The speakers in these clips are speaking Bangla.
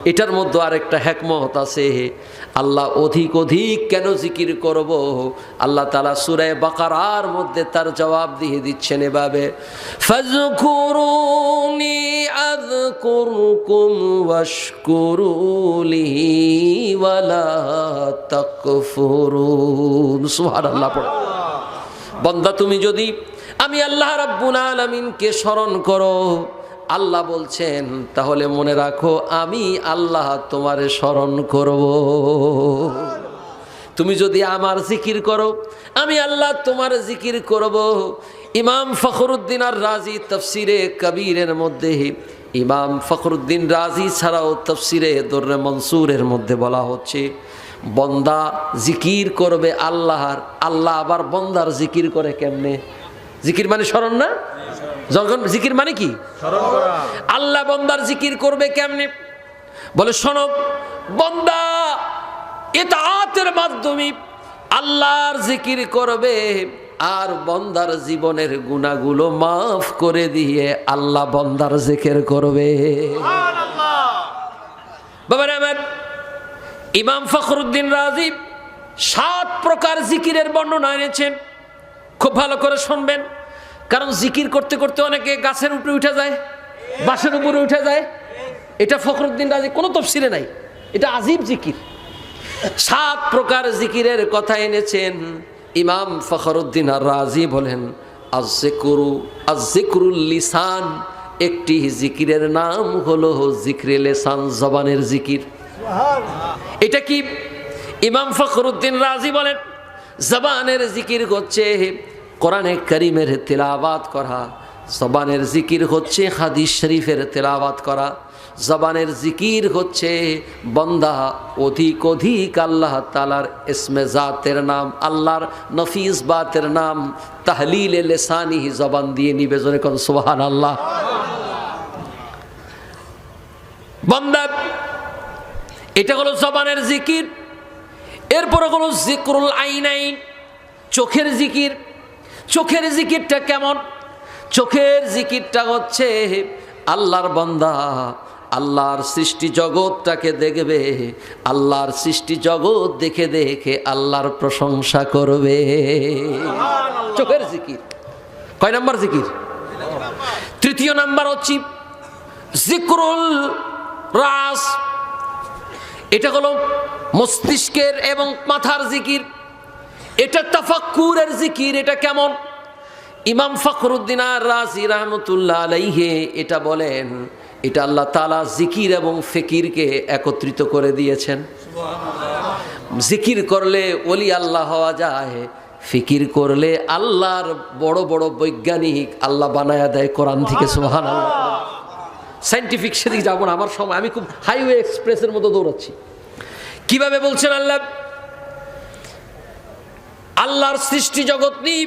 এটার মধ্যে আরেকটা হিকমত আছে। আল্লাহ অধিক অধিক কেন জিকির করব, আল্লাহ তাআলা সূরা বাকারার মধ্যে তার জবাব দিয়ে দিচ্ছেন এভাবে, ফাযকুরুনি আযকুরকুম ওয়াশকুরুলি ওয়ালা তাকফুরুন। সুবহানাল্লাহ। পড়ো, বান্দা তুমি যদি আমি আল্লাহ রাব্বুল আলামিনকে স্মরণ করো, আল্লাহ বলছেন, তাহলে মনে রাখো আমি আল্লাহ তোমারে স্মরণ করব। তুমি যদি আমার জিকির করো, আমি আল্লাহ তোমার জিকির করব। ইমাম ফখরুদ্দিন আর রাজি তাফসিরে কবিরের মধ্যে, ইমাম ফখরুদ্দিন রাজি ছাড়াও তাফসিরে দুররে মনসুরের মধ্যে বলা হচ্ছে, বন্দা জিকির করবে আল্লাহর, আল্লাহ আবার বন্দার জিকির করে কেমনে? জিকির মানে স্মরণ না? যখন জিকির মানে কি? স্মরণ করা। আল্লাহ বন্দার জিকির করবে কেমনে? বলে শোনো, বন্দা ইতাআতের মাধ্যমে আল্লাহর জিকির করবে, আর বন্দার জীবনের গুনাহগুলো মাফ করে দিয়ে আল্লাহ বন্দার জিকির করবে। সুবহানাল্লাহ। বাবারে আমার, ইমাম ফখরুদ্দিন রাজি 7 প্রকার জিকিরের বর্ণনা এনেছেন। খুব ভালো করে শুনবেন, কারণ জিকির করতে করতে অনেকে গাছের উপরে উঠে যায়, বাসের উপরে উঠে যায়। এটা ফখরুদ্দিন রাজি কোনো তফসিরে নাই, এটা আজীব জিকির। 7 প্রকার জিকিরের কথা এনেছেন ইমাম ফখরুদ্দিন আর রাজি। বলেন আয-যিকরুল লিসান, একটি জিকিরের নাম হলো জিকরে লিসান, জবানের জিকির। এটা কি? ইমাম ফখরুদ্দিন রাজি বলেন, জবানের জিকির হচ্ছে কোরআনে কারীমের তেলাওয়াত করা, জবানের জিকির হচ্ছে হাদিস শরীফের তেলাওয়াত করা, জবানের জিকির হচ্ছে বান্দা অধিক অধিক আল্লাহ তাআলার ইসমে জাতের নাম, আল্লাহর নফিস বাতের নাম তাহলিলে লিসানিহি, জবান দিয়ে নিবে। জোরে কোন সুবহানাল্লাহ। বান্দা, এটা হলো জবানের জিকির। এরপরে হলো যিকরুল আইনাইন, চোখের জিকির। চোখের জিকিরটা কেমন? চোখের জিকিরটা হচ্ছে আল্লাহর বান্দা আল্লাহর সৃষ্টি জগৎটাকে দেখবে, আল্লাহর সৃষ্টি জগৎ দেখে দেখে আল্লাহর প্রশংসা করবে। চোখের জিকির। কয় নাম্বার জিকির? 3 নাম্বার হচ্ছে যিকরুল রাস। এটা হলো মস্তিষ্কের এবং মাথার জিকির। এটা তাফাক্কুরের জিকির। এটা কেমন? ইমাম ফখরুদ্দিন আর রাজি রাহমাতুল্লাহ আলাইহি এটা বলেন, এটা আল্লাহ তাআলা জিকির এবং ফিকিরকে একত্রিত করে দিয়েছেন। সুবহানাল্লাহ। জিকির করলে ওলি আল্লাহ হওয়া যায়, ফিকির করলে আল্লাহর বড় বড় বৈজ্ঞানিক আল্লাহ বানায়া দেয় কোরআন থেকে। সুবহানাল্লাহ। সায়েন্টিফিক সেদিকে যাবো না, আমার সময়, আমি খুব হাইওয়ে এক্সপ্রেসের মতো দৌড়াচ্ছি। কিভাবে বলছেন আল্লাহ? আল্লাহর সৃষ্টি জগৎ নিয়ে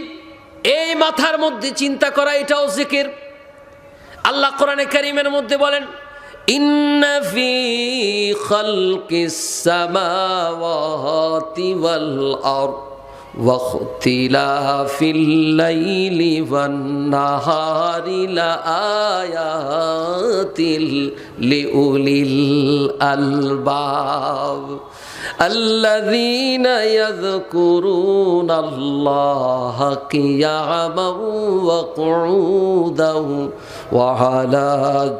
এই মাথার মধ্যে চিন্তা করা, এটাও জিকির। আল্লাহ কোরআনে কারীমের মধ্যে বলেন, ইন্না ফি খালকিস সামাওয়াতি ওয়াল আরদ ওয়া ইখতিলাফিল লাইলি ওয়ান নাহারি লাআয়াতিল লিউলিল আলবাব الذين يذكرون الله قياما وقعودا وعلى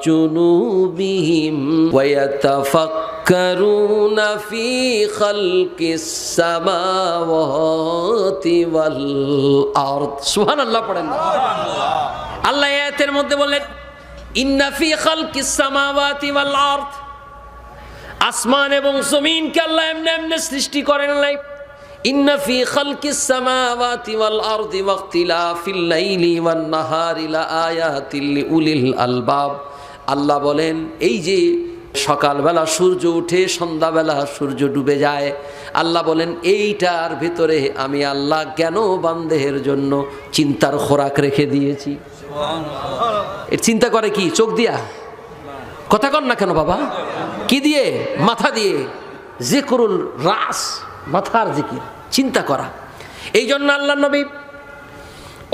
جنوبهم ويتفكرون في خلق السماوات والأرض। سبحان الله। পড়েন আল্লাহ আয়াতের মধ্যে বলেন, ইন্না ফি খালকিস সামাওয়াতি ওয়াল আরদ, আসমান এবং জমিনকে আল্লাহ এমনি এমনি সৃষ্টি করেন নাই। ইন্না ফি খালকিস সামাওয়াতি ওয়াল আরদি ওয়া ইখতিলাফিল লাইলি ওয়ান নাহারি লাআয়াতিল লিউলিল আলবাব। আল্লাহ বলেন, এই যে সকালবেলা সূর্য উঠে সন্ধ্যাবেলা সূর্য ডুবে যায়, আল্লাহ বলেন এইটার ভিতরে আমি আল্লাহ জ্ঞান বান্দাদের জন্য চিন্তার খোরাক রেখে দিয়েছি। সুবহানাল্লাহ। এর চিন্তা করে কি? চোখ দিয়া? কথা কন না কেন বাবা? কি দিয়ে? মাথা দিয়ে। যিকরুল রাস, মাথার জিকির, চিন্তা করা। এই জন্য আল্লাহ নবী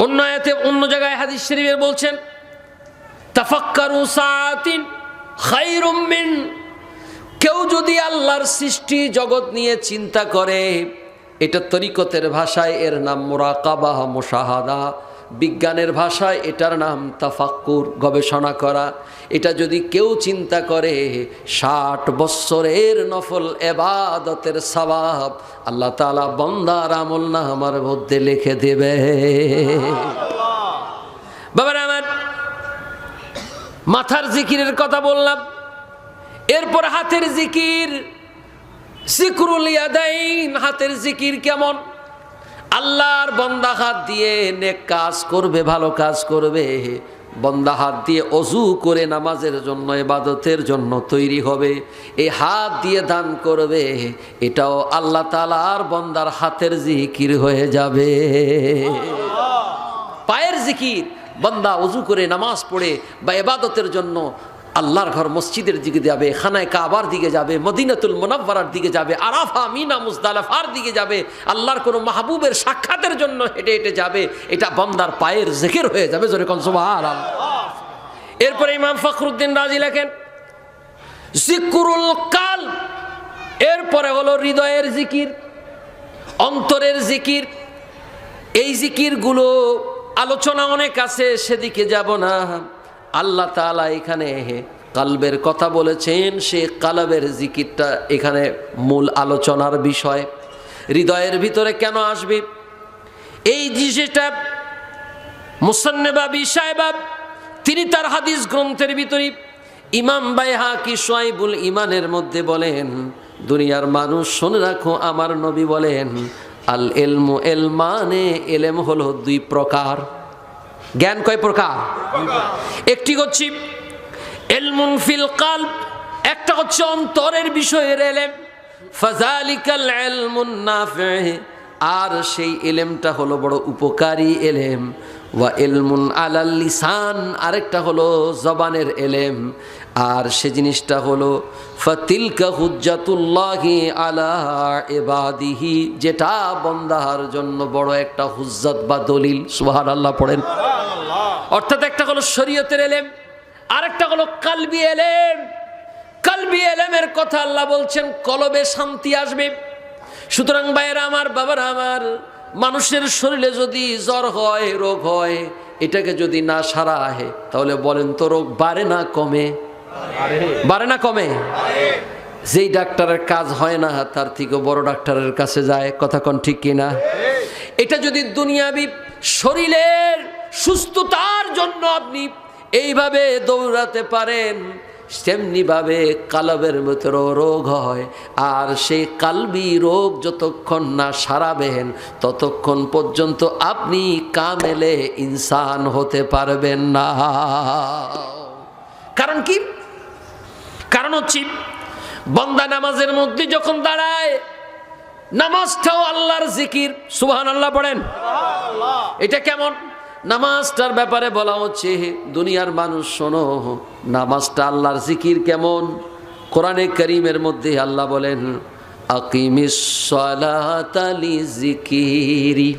অন্য আয়াতে, অন্য জায়গায় হাদিস শরীফে বলছেন, তাফাক্কারু সাআতিন খায়রুম মিন কেউ যদি আল্লাহর সৃষ্টি জগৎ নিয়ে চিন্তা করে, এটা তরিকতের ভাষায় এর নাম মুরাকাবা, মুশাহাদা। বিজ্ঞানের ভাষায় এটার নাম তাফাক্কুর, গবেষণা করা। এটা যদি কেউ চিন্তা করে 60 বৎসরের নফল ইবাদতের সওয়াব আল্লাহ তাআলা বান্দার আমলনামার মধ্যে লিখে দেবে। বাবারা আমার, মাথার জিকিরের কথা বললাম, এরপর হাতের জিকির, জিকরুল ইয়াদাইন। হাতের জিকির কেমন? আল্লাহর বান্দা হাত দিয়ে নেক কাজ করবে, ভালো কাজ করবে। বান্দা হাত দিয়ে ওযু করে নামাজের জন্য, ইবাদতের জন্য তৈরি হবে। এই হাত দিয়ে দান করবে, এটাও আল্লাহ তাআলার বান্দার হাতের জিকির হয়ে যাবে। পায়ের জিকির, বান্দা ওযু করে নামাজ পড়ে বা ইবাদতের জন্য আল্লাহর ঘর মসজিদের দিকে যাবে, খানায় কাবার দিকে যাবে, মদিনাতুল মুনাওয়ারার দিকে যাবে, আরাফা, মিনা, মুজদালিফার দিকে যাবে, আল্লাহর কোনো মাহবুবের সাক্ষাতের জন্য হেঁটে হেঁটে যাবে। এটা বান্দার পায়ের জিকির হয়ে যাবে। জোরে কোন সুবহানাল্লাহ। এরপরে ইমাম ফখরুদ্দিন রাজি লেখেন জিকরুল কালব। এরপরে হলো হৃদয়ের জিকির, অন্তরের জিকির। এই জিকিরগুলো আলোচনা অনেক আছে, সেদিকে যাব না। আল্লাহ তাআলা এখানে কালবের কথা বলেছেন, সে কালবের জিকিরটা এখানে মূল আলোচনার বিষয়। হৃদয়ের ভিতরে কেন আসবে এই জিনিসটা, মুসান্নেফ আবি শায়বা তিনি তার হাদিস গ্রন্থের ভিতরে ইমাম বাইহাকি শুআইবুল ঈমানের মধ্যে বলেন, দুনিয়ার মানুষ শুনে রাখো, আমার নবী বলেন আল ইলমু ইলমানে, ইলম হলো 2 প্রকার। জ্ঞান কয় প্রকার? একটি হচ্ছে ইলমুন ফিল কলব, একটা হচ্ছে অন্তরের বিষয়ের ইলম, ফাযালিকাল ইলমুন নাফি, আর সেই ইলমটা হলো বড় উপকারী ইলম। ওয়া ইলমুন আলাল লিসান, আরেকটা হলো জবানের ইলম, আর সে জিনিসটা হলো ফাতিলকা হুজ্জাতুল্লাহি আলা ইবাদিহি, যেটা বান্দার জন্য বড় একটা হুজ্জত বা দলিল। সুবহানাল্লাহ পড়েন। অর্থাৎ একটা হলো শরীয়তের ইলম, আরেকটা হলো কলবি ইলম। কলবি ইলমের কথা আল্লাহ বলছেন কলবে শান্তি আসবে। সুতরাং ভাইয়েরা আমার, বাবারা আমার, মানুষের শরীরে যদি জ্বর হয়, রোগ হয়, এটাকে যদি না সারায়, তাহলে বলেন তো রোগ বাড়ে না কমে? বাড়ে না কমে? যেই ডাক্তারের কাজ হয় না, তার থেকে বড় ডাক্তারের কাছে যায়। কথা কোন ঠিক কিনা? এটা যদি দুনিয়াবি শরীরের সুস্থতার জন্য আপনি এইভাবে দৌড়াতে পারেন, তেমনি ভাবে কালবের ভিতরে রোগ হয়। আর সেই কালবি রোগ যতক্ষণ না সারাবেন, ততক্ষণ পর্যন্ত আপনি কামেলে ইনসান হতে পারবেন না। কারণ কি? কারণ হচ্ছে বান্দা নামাজের মধ্যে যখন দাঁড়ায়, নামাজটাও আল্লাহর জিকির। সুবহানাল্লাহ পড়েন। এটা কেমন? নামাজটার ব্যাপারে বলা হচ্ছে, দুনিয়ার মানুষ শোনো, নামাজটা আল্লাহর জিকির কেমন? কোরআনে কারীমের মধ্যে আল্লাহ বলেন আকিমিস সালাতা লিযিকিরি,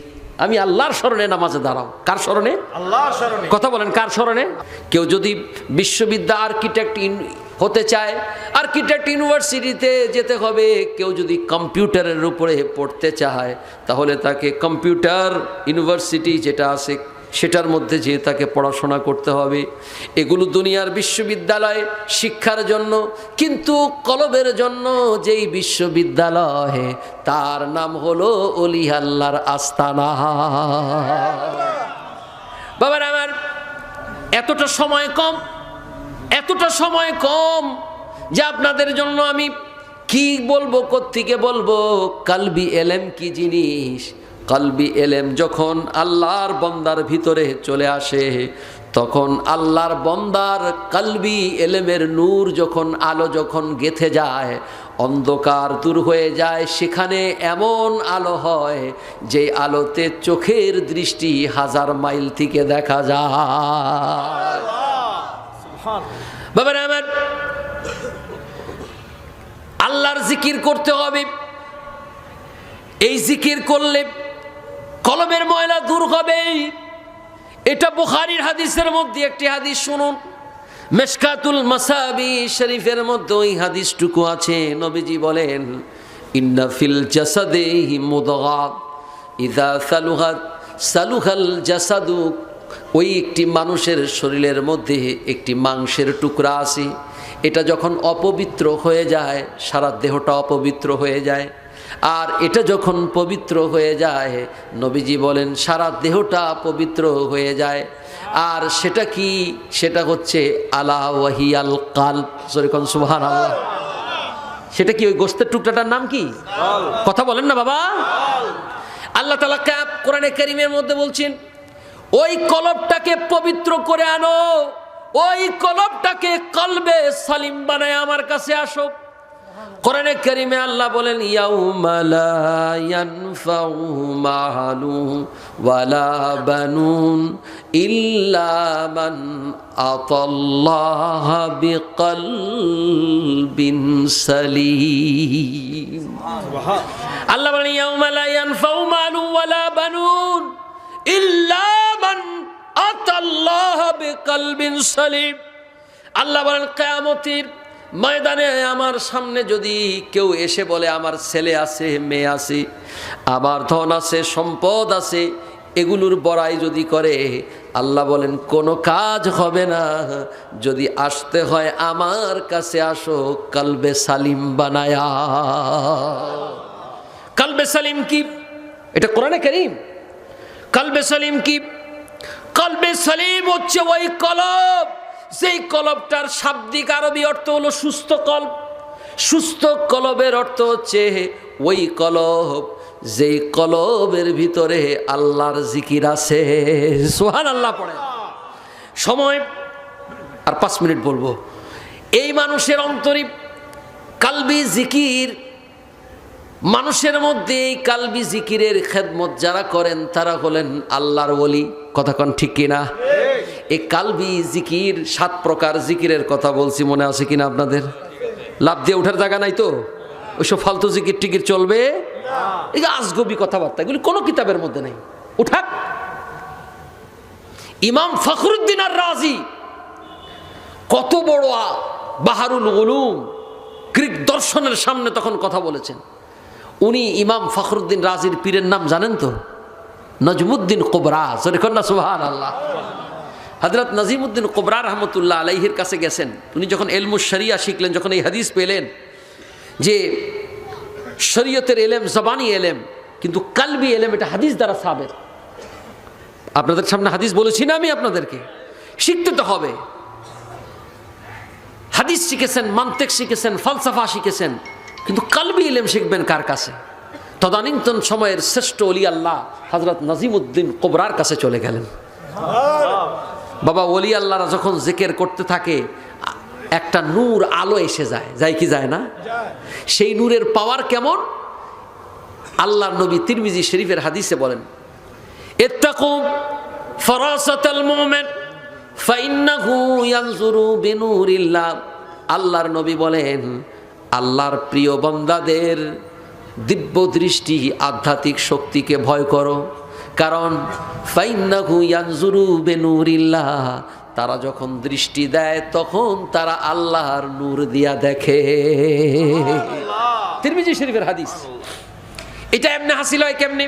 আমি আল্লাহর স্মরণে নামাজে দাঁড়াও। কার স্মরণে? আল্লাহর স্মরণে। কথা বলেন, কার স্মরণে? কেউ যদি বিশ্ববিদ্যালয় আর্কিটেক্ট হতে চায়, আর্কিটেক্ট ইউনিভার্সিটিতে যেতে হবে। কেউ যদি কম্পিউটারের উপরে পড়তে চায়, তাহলে তাকে কম্পিউটার ইউনিভার্সিটি যেটা আছে সেটার মধ্যে যেয়ে তাকে পড়াশোনা করতে হবে। এগুলো দুনিয়ার বিশ্ববিদ্যালয় শিক্ষার জন্য, কিন্তু কলবের জন্য যেই বিশ্ববিদ্যালয়, তার নাম হলো ওলি আল্লাহর আস্তানা। বাবার আমার, এতটা সময় কম, এতটা সময় কম যে আপনাদের জন্য আমি কি বলবো, কোত্থেকে বলবো। কালবি ইলম কি জিনিস? কালবি ইলম যখন আল্লাহর বান্দার ভিতরে চলে আসে, তখন আল্লাহর বান্দার কালবি ইলমের নূর যখন, আলো যখন গেঁথে যায়, অন্ধকার দূর হয়ে যায়। সেখানে এমন আলো হয় যে আলোতে চোখের দৃষ্টি 1000 মাইল থেকে দেখা যায়। বাবা আমার, আল্লাহর জিকির করতে হবে। এই জিকির করলে কলবের ময়লা দূর হবে। এটা বুখারীর হাদিসের মধ্যে একটি হাদিস শুনুন। মিশকাতুল মাসাবি শরীফের মধ্যে ওই হাদিসটুকু আছে। নবীজি বলেন, ইন্না ফিল জাসাদিহি মুদগা ইযা সালুহাত সালুহাল জাসাদু। ওই একটি মানুষের শরীরের মধ্যে একটি মাংসের টুকরা আছে, এটা যখন অপবিত্র হয়ে যায় সারা দেহটা অপবিত্র হয়ে যায়, আর এটা যখন পবিত্র হয়ে যায় নবীজি বলেন সারা দেহটা পবিত্র হয়ে যায়। আর সেটা কি? সেটা হচ্ছে আলা ওয়াহিয়াল কালব। যখন সুবহানাল্লাহ, সেটা কি? ওই গোশতের টুকরাটার নাম কি? কথা বলেন না বাবা। আল্লাহ তাআলা কোরআনে কারীমের মধ্যে বলছেন, ওই কলবটাকে পবিত্র করে আনো, ওই কলবটাকে কলবে সালিম বানায় আমার কাছে আসো। কোরআনে কারীমে আল্লাহ বলেন, ইয়াউমা লা ইয়ানফাউ মালু ওয়ালা বানুন ইল্লা মান আতাল্লাহ বিকলবিন সালিম। আল্লাহ বলেন, ইয়াউমা লা ইয়ানফাউ মালু ওয়ালা বানুন ইল্লা মান আতাল্লাহ বিকলবিন সালিম। আল্লাহ বলেন, কিয়ামতের ময়দানে আমার সামনে যদি কেউ এসে বলে আমার ছেলে আছে, মেয়ে আছে, আমার ধন আছে, সম্পদ আছে, এগুলোর বড়াই যদি করে, আল্লাহ বলেন কোনো কাজ হবে না। যদি আসতে হয় আমার কাছে আসো কলবে সালিম বানায়া। কলবে সালিম কি? এটা কোরআনে কারীম। কলবে সালিম কি? কলবে সালিম হচ্ছে ওই কলব, যেই কলবটার শাব্দিক আরবি অর্থ হলো সুস্থ কলব। সুস্থ কলবের অর্থ হচ্ছে ওই কলব যেই কলবের ভিতরে আল্লাহর জিকির আছে। সুবহানাল্লাহ পড়ে। সময় আর 5 মিনিট বলবো। এই মানুষের অন্তরে কালবি জিকির, মানুষের মধ্যে এই কালবি জিকিরের খেদমত যারা করেন তারা হলেন আল্লাহর ওলি। কথা কন ঠিক কিনা? এই কালবি জিকির 7 প্রকার জিকিরের কথা বলছি, মনে আছে কিনা আপনাদের? লাভ দিয়ে ওঠার জায়গা নাই তো, ওইসব ফালতু জিকির টিকির চলবে? এই আজগবি কথাবার্তা, এগুলি কোনো কিতাবের মধ্যে নেই। উঠাক। ইমাম ফখরুদ্দিন আর রাজি কত বড় বাহারুল উলুম, গ্রিক দর্শনের সামনে তখন কথা বলেছেন। উনি ইমাম ফখরুদ্দিন রাজির পীরের নাম জানেন তো? নজমুদ্দিন কুবরা। সুবহানাল্লাহ। হযরত নজিমুদ্দিন কুবরা রহমতুল্লাহ আলাইহির কাছে গেছেন। উনি যখন ইলমুশ শরিয়া শিখলেন, যখন এই হাদিস পেলেন যে শরীয়তের এলেম জবানি এলেম, কিন্তু কালবি এলেম এটা হাদিস দ্বারা সাবেত। আপনাদের সামনে হাদিস বলেছি না আমি আপনাদেরকে, শিখতে তো হবে। হাদিস শিখেছেন, মান্তিক শিখেছেন, ফালসাফা শিখেছেন, কিন্তু কালবি এলেম শিখবেন কার কাছে? তদানীন্তন সময়ের শ্রেষ্ঠ ওলি আল্লাহ হযরত নজিমুদ্দিন কুবরার কাছে চলে গেলেন। বাবা, ওলি আল্লাহরা যখন জিকির করতে থাকে একটা নূর আলো এসে যায়, যায় কি যায় না? সেই নূরের পাওয়ার কেমন? আল্লাহর নবী তিরমিজি শরীফের হাদিসে বলেন, ইত্তাকু ফারাসাতাল মুমিন ফাইন্নাহু ইয়ানজুরু বিনুরিল্লাহ। আল্লাহর নবী বলেন, আল্লাহর প্রিয় বান্দাদের দিব্য দৃষ্টি, আধ্যাত্মিক শক্তিকে ভয় করো, কারণ ফাইন্নাহু ইয়ানজুরু বিনুরিল্লাহ, তারা যখন দৃষ্টি দেয় তখন তারা আল্লাহর নূর দিয়া দেখে। তিরমিজি শরীফের হাদিস। এটা এমনি হাসিল হয় কেমনে?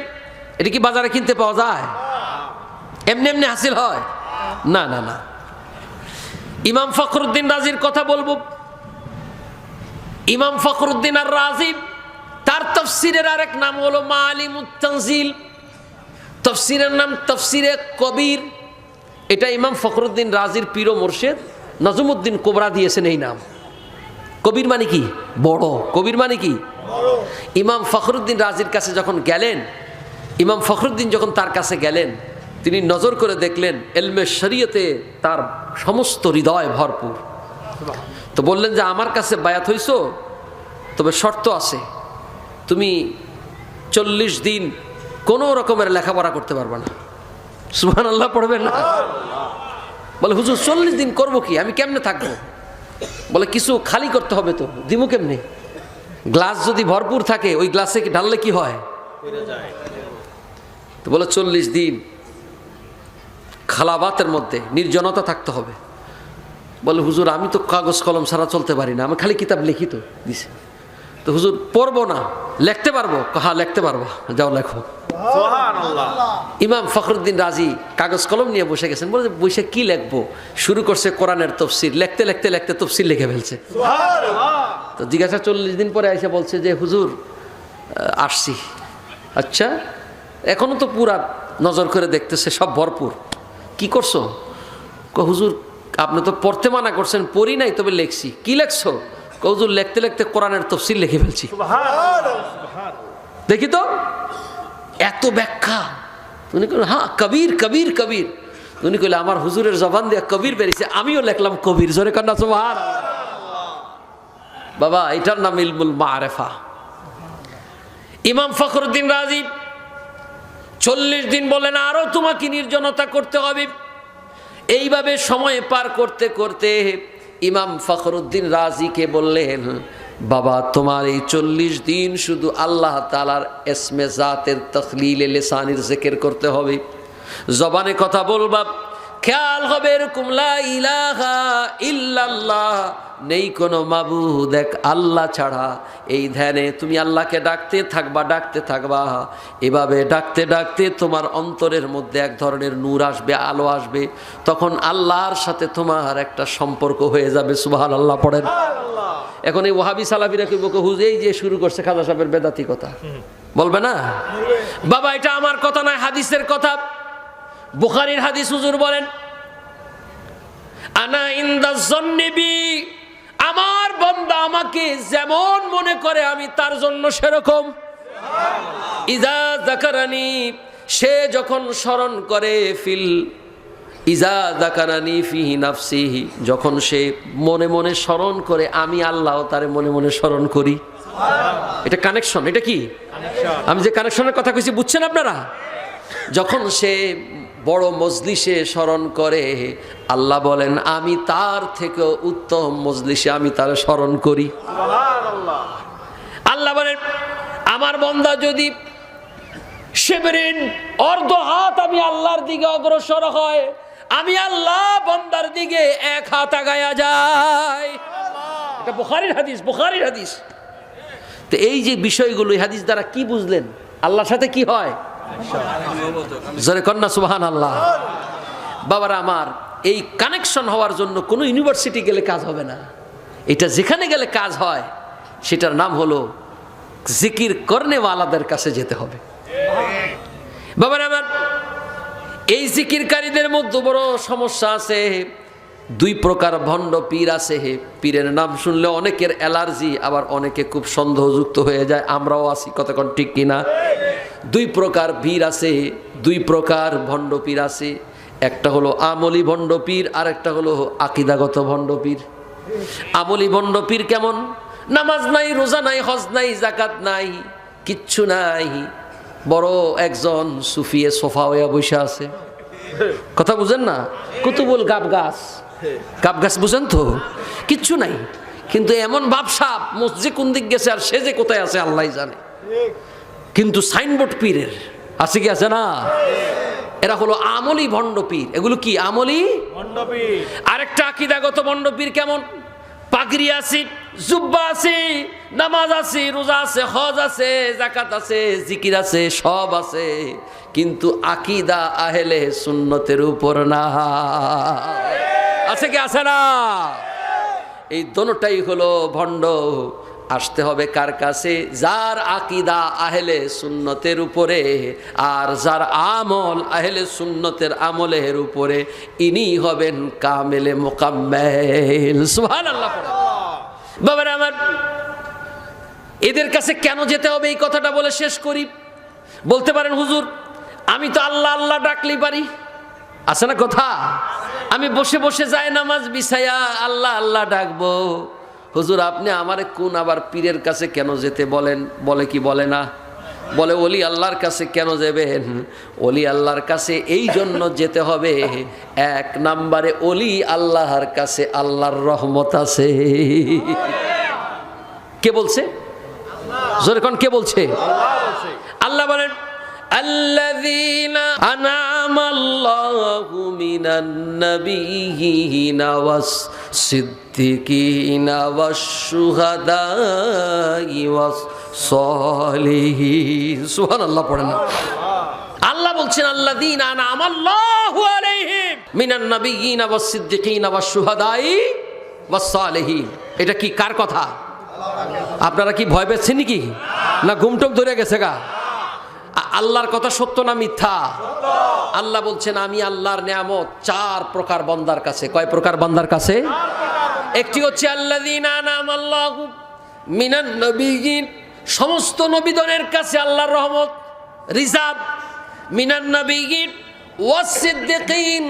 এটা কি বাজারে কিনতে পাওয়া যায়? এমনি এমনি হাসিল হয় না, না, না। ইমাম ফখরুদ্দিন রাজির কথা বলবো। ইমাম ফখরুদ্দিন আর রাজি, তার তাফসীরের আরেক নাম হলো মাআলিমুত তানজিল। তাফসীরের নাম তাফসীরে কবির। এটা ইমাম ফখরুদ্দিন রাজির পীর ও মুর্শিদ নজমুদ্দিন কুবরা দিয়েছেন এই নাম। কবির মানে কি? বড়। কবির মানে কি? ইমাম ফখরুদ্দিন রাজির কাছে যখন গেলেন, ইমাম ফখরুদ্দিন যখন তার কাছে গেলেন, তিনি নজর করে দেখলেন ইলমে শরীয়তে তার সমস্ত হৃদয় ভরপুর। তো বললেন যে আমার কাছে বায়াত হইছো, তবে শর্ত আছে, তুমি 40 দিন কোনো রকমের লেখাপড়া করতে পারবে না। সুবহানাল্লাহ পড়বেন না? বলে হুজুর 40 দিন করবো কি, আমি কেমনে থাকবো? বলে কিছু খালি করতে হবে। তো দিমু কেমনে? গ্লাস যদি ভরপুর থাকে ওই গ্লাসে ঢাললে কি হয়? তো বলে 40 দিন খালাবাতের মধ্যে নির্জনতা থাকতে হবে। বলে হুজুর আমি তো কাগজ কলম ছাড়া চলতে পারি না, আমি খালি কিতাব লিখি তো দিছে। তো হুজুর পড়বো না, লিখতে পারবো? হ্যাঁ লিখতে পারবো, যাও লেখো। ইমাম ফখরুদ্দিন রাজি কাগজ কলম নিয়ে বসে গেছেন। বলে বসে কি লিখবো? শুরু করছে কোরআনের তফসির, লিখতে লিখতে লিখতে তফসির লিখে ফেলছে। তো জিজ্ঞাসা 40 দিন পরে এসে বলছে যে হুজুর আসছি। আচ্ছা, এখনো তো পুরা নজর করে দেখতেছে, সব ভরপুর, কি করছো? হুজুর আপনি তো পড়তে মানা করছেন, পড়ি নাই তবে লেখছি। কি লেখছো? হুজুর লিখতে লিখতে কোরআনের তফসির লিখে ফেলছি। দেখি তো এত ব্যাখ্যা। উনি কইলেন হ্যাঁ কবির কবির কবির। উনি কইলে আমার হুজুরের জবান দিয়ে কবির বেরিয়েছে, আমিও লেখলাম কবির। জোরে কন্যা সুবহানাল্লাহ। বাবা এটার নাম ইলমুল মারেফা। ইমাম ফখরুদ্দিন রাজি 40 দিন বলেন আরো তোমাকে নির্জনতা করতে হবে। এইভাবে সময় পার করতে করতে ইমাম ফখরুদ্দিন রাজিকে বললেন বাবা তোমার এই 40 দিন শুধু আল্লাহ তাআলার ইসমে জাতের তাখলিলে লিসানির জিকির করতে হবে, জবানে কথা বলবা, খেয়াল হবে এরকম লা ইলাহা ইল্লাল্লাহ, নেই কোনো মাবুদ এক আল্লাহ ছাড়া। এই ধ্যানে তুমি আল্লাহকে ডাকতে থাকবা। এভাবে ডাকতে ডাকতে তোমার অন্তরের মধ্যে এক ধরনের নূর আসবে, আলো আসবে, তখন আল্লাহর সাথে তোমার একটা সম্পর্ক হয়ে যাবে। সুবহানাল্লাহ পড়েন। এখন এই ওয়াহাবি সালাফিরা কইব হুজুর এই যে শুরু করছে খাজা সাহেবের বেদাতি কথা, বলবে না? বাবা এটা আমার কথা নয়, হাদিসের কথা। বুখারীর হাদিস, হুজুর বলেন আনা ইনদা যন্নি বি, আমার বান্দা আমাকে যেমন মনে করে আমি তার জন্য সেরকম। ইজা যাকারানি, সে যখন স্মরণ করে, ফিল ইজা যাকারানি ফিহি নাফসিহি, যখন সে মনে মনে স্মরণ করে, আমি আল্লাহ তারে মনে মনে স্মরণ করি। এটা কানেকশন। এটা কি? আমি যে কানেকশনের কথা কইছি বুঝছেন আপনারা? যখন সে বড় মজলিসে স্মরণ করে, আল্লাহ বলেন আমি তার থেকে উত্তম মজলিসে আমি তার স্মরণ করি। আল্লাহ বলেন আমার বান্দা যদি শিবরিন অর্ধ হাত আমি আল্লাহর দিকে অগ্রসর হয়, আমি আল্লাহ বান্দার দিকে 1 হাত আগায়া যায়। এটা বুখারীর হাদিস, বুখারীর হাদিস। তো এই যে বিষয়গুলো এই হাদিস দ্বারা কি বুঝলেন? আল্লাহর সাথে কি হয়? জোরে কন্যা সুবহানাল্লাহ। বাবারা আমার, এই কানেকশন হওয়ার জন্য কোনো ইউনিভার্সিটি গেলে কাজ হবে না। এটা যেখানে গেলে কাজ হয় সেটার নাম হলো জিকির করনেওয়ালাদের কাছে যেতে হবে। বাবারা আমার, এই জিকিরকারীদের মধ্যে বড় সমস্যা আছে। 2 প্রকার ভণ্ড পীর আছে। পীরের নাম শুনলে অনেকের অ্যালার্জি, আবার অনেকে খুব সন্দেহযুক্ত হয়ে যায়। আমরাও আছি, কতক্ষণ ঠিক কিনা? 2 প্রকার পীর আছে, 2 প্রকার ভণ্ড পীর আছে। একটা হলো আমলি ভণ্ড পীর, আর একটা হলো আকীদাগত ভণ্ড পীর। আমলি ভণ্ড পীর কেমন? নামাজ নাই, রোজা নাই, হজ নাই, যাকাত নাই, কিচ্ছু নাই, বড় একজন সুফিয়ে সোফা হইয়া বসে আছে। কথা বুঝেন না? কুতুবুল গাব গাছ বুঝেন তো? কিচ্ছু নাই, কিন্তু এমন ভাবসাব মসজিদ কোন দিক গেছে আর সে যে কোথায় আছে আল্লাহ জানে। কিন্তু সাইনবোর্ড পীরের আছে কি আছে না? এরা হলো আমলি ভণ্ড পীর। এগুলো কি? আমলি ভণ্ড পীর। আরেকটা আকীদাগত ভণ্ড পীর কেমন? পাগড়ি আছে, জুব্বা আছে, নামাজ আছে, রোজা আছে, হজ আছে, যাকাত আছে, জিকির আছে, সব আছে, কিন্তু আকীদা আহলে সুন্নতের উপর না। আছে কি আছে না? এই দোনোটাই হলো ভণ্ড। আসতে হবে কার কাছে? যার আকীদা আহলে সুন্নতের উপরে, আর যার আমল আহলে সুন্নতের আমলের উপরে, ইনি হবেন কামেলে মুকাম্মেল। সুবহানাল্লাহ। বাবারা আমার, এদের কাছে কেন যেতে হবে এই কথাটা বলে শেষ করি। বলতে পারেন হুজুর আমি তো আল্লাহ আল্লাহ ডাকলেই পারি, আছে না কথা? আমি বসে বসে যাই নামাজ বিছায়া আল্লাহ আল্লাহ ডাকবো। হুজুর আপনি আমারে কোন আবার পীরের কাছে কেন যেতে বলেন? বলে কি বলে না? বলে ওলি আল্লাহর কাছে কেন যাবেন? ওলি আল্লাহর কাছে এই জন্য যেতে হবে, 1 নম্বরে ওলি আল্লাহর কাছে আল্লাহর রহমত আছে। কে বলছে? জোরে কোন কে বলছে? আল্লাহ বলেন আল্লাযীনা আনআমাল্লাহু মিনান নাবিয়্যিনা ওয়াস সিদ্দিকিনা ওয়াশ শুহাদাই ওয়াস সালিহিন। সুবহানাল্লাহ পড়েন না। আল্লাহ বলছেন আল্লাযীনা আনআমাল্লাহু আলাইহিম মিনান নাবিয়্যিনা ওয়াস সিদ্দিকিনা ওয়াশ শুহাদাই ওয়াস সালিহিন। এটা কি কার কথা? আপনারা কি ভয় পেয়েছেন নাকি? না ঘুমটুম ধরে গেছে গা? আল্লাহর কথা সত্য না মিথ্যা? আল্লাহ বলছেন আমি আল্লাহর নিয়ামত 4 প্রকার বান্দার কাছে। কয় প্রকার বান্দার কাছে? একটি হচ্ছে আল্লাযীনা আনআমাল্লাহু মিনান নাবিয়্যিন, সমস্ত নবীগণের কাছে আল্লাহর রহমত রিজার্ভ। মিনান নাবিয়্যিন ওয়াস সিদ্দিকিন,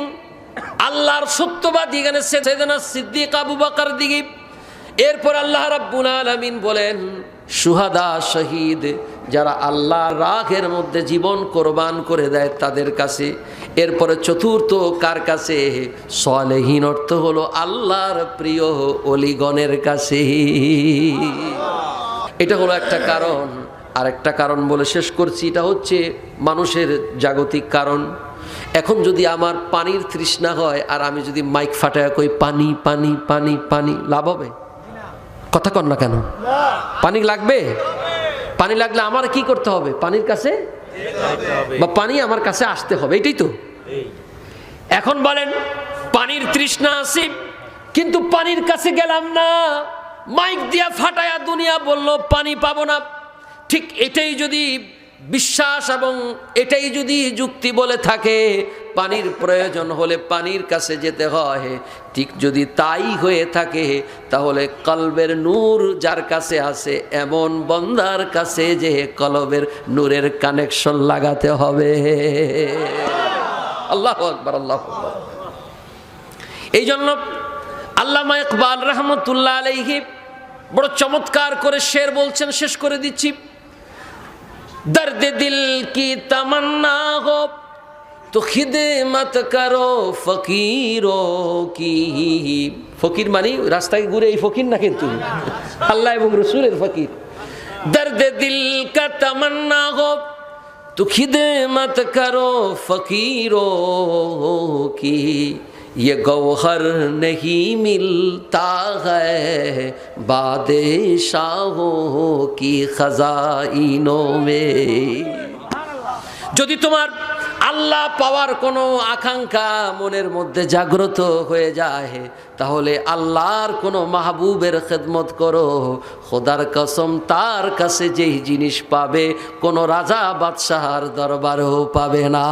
আল্লাহর সত্যবাদী এখানে সাইয়েদনা সিদ্দিক আবু বকর দিকে। এরপর আল্লাহ রাব্বুল আলামিন বলেন শুহাদা, শহীদ, যারা আল্লাহর রাহের মধ্যে জীবন কোরবান করে দেয় তাদের কাছে। এরপরে চতুর্থ কার কাছে? সালেহীন, অর্থ হলো আল্লাহর প্রিয় ওলিগণের কাছে। এটা হলো একটা কারণ। আরেকটা কারণ বলে শেষ করছি, এটা হচ্ছে মানুষের জাগতিক কারণ। এখন যদি আমার পানির তৃষ্ণা হয় আর আমি যদি মাইক ফাটায় কই পানি পানি পানি পানি, লাভ হবে? কথা কন না কেন? পানি লাগবে। পানি লাগলে আমার কি করতে হবে? পানির কাছে, বা পানি আমার কাছে আসতে হবে, এটাই তো। এখন বলেন পানির তৃষ্ণা আছে কিন্তু পানির কাছে গেলাম না, মাইক দিয়া ফাটায়া দুনিয়া বলল পানি পাবো না। ঠিক এটাই যদি বিশ্বাস এবং এটাই যদি যুক্তি বলে থাকে, পানির প্রয়োজন হলে পানির কাছে যেতে হয়, ঠিক যদি তাই হয়ে থাকে তাহলে কলবের নূর যার কাছে আছে এমন বান্দার কাছে যে কলবের নূরের কানেকশন লাগাতে হবে। আল্লাহু আকবার, আল্লাহু আকবার। এই জন্য আল্লামা ইকবাল রহমতুল্লাহ আলাইহি বড় চমৎকার করে শের বলছেন, শেষ করে দিচ্ছি। दर्द दिल की तमन्ना हो तो खिदमत करो फकीरों की। फकीर मानी रास्ताয় ঘুরে এই ফকির না, কিন্তু আল্লাহ এবং রাসূলের ফকির। दर्द दिल का तमन्ना हो तो खिदमत करो फकीरों की। ये गौहर नहीं मिलता है बादशाहों की खजाइनों में। যদি তোমার আল্লাহ পাওয়ার কোনো আকাঙ্ক্ষা মনের মধ্যে জাগ্রত হয়ে যায় তাহলে আল্লাহর কোনো মাহবুবের খেদমত করো। খোদার কসম তার কাছে যেই জিনিস পাবে কোনো রাজা বাদশাহর দরবারেও পাবে না।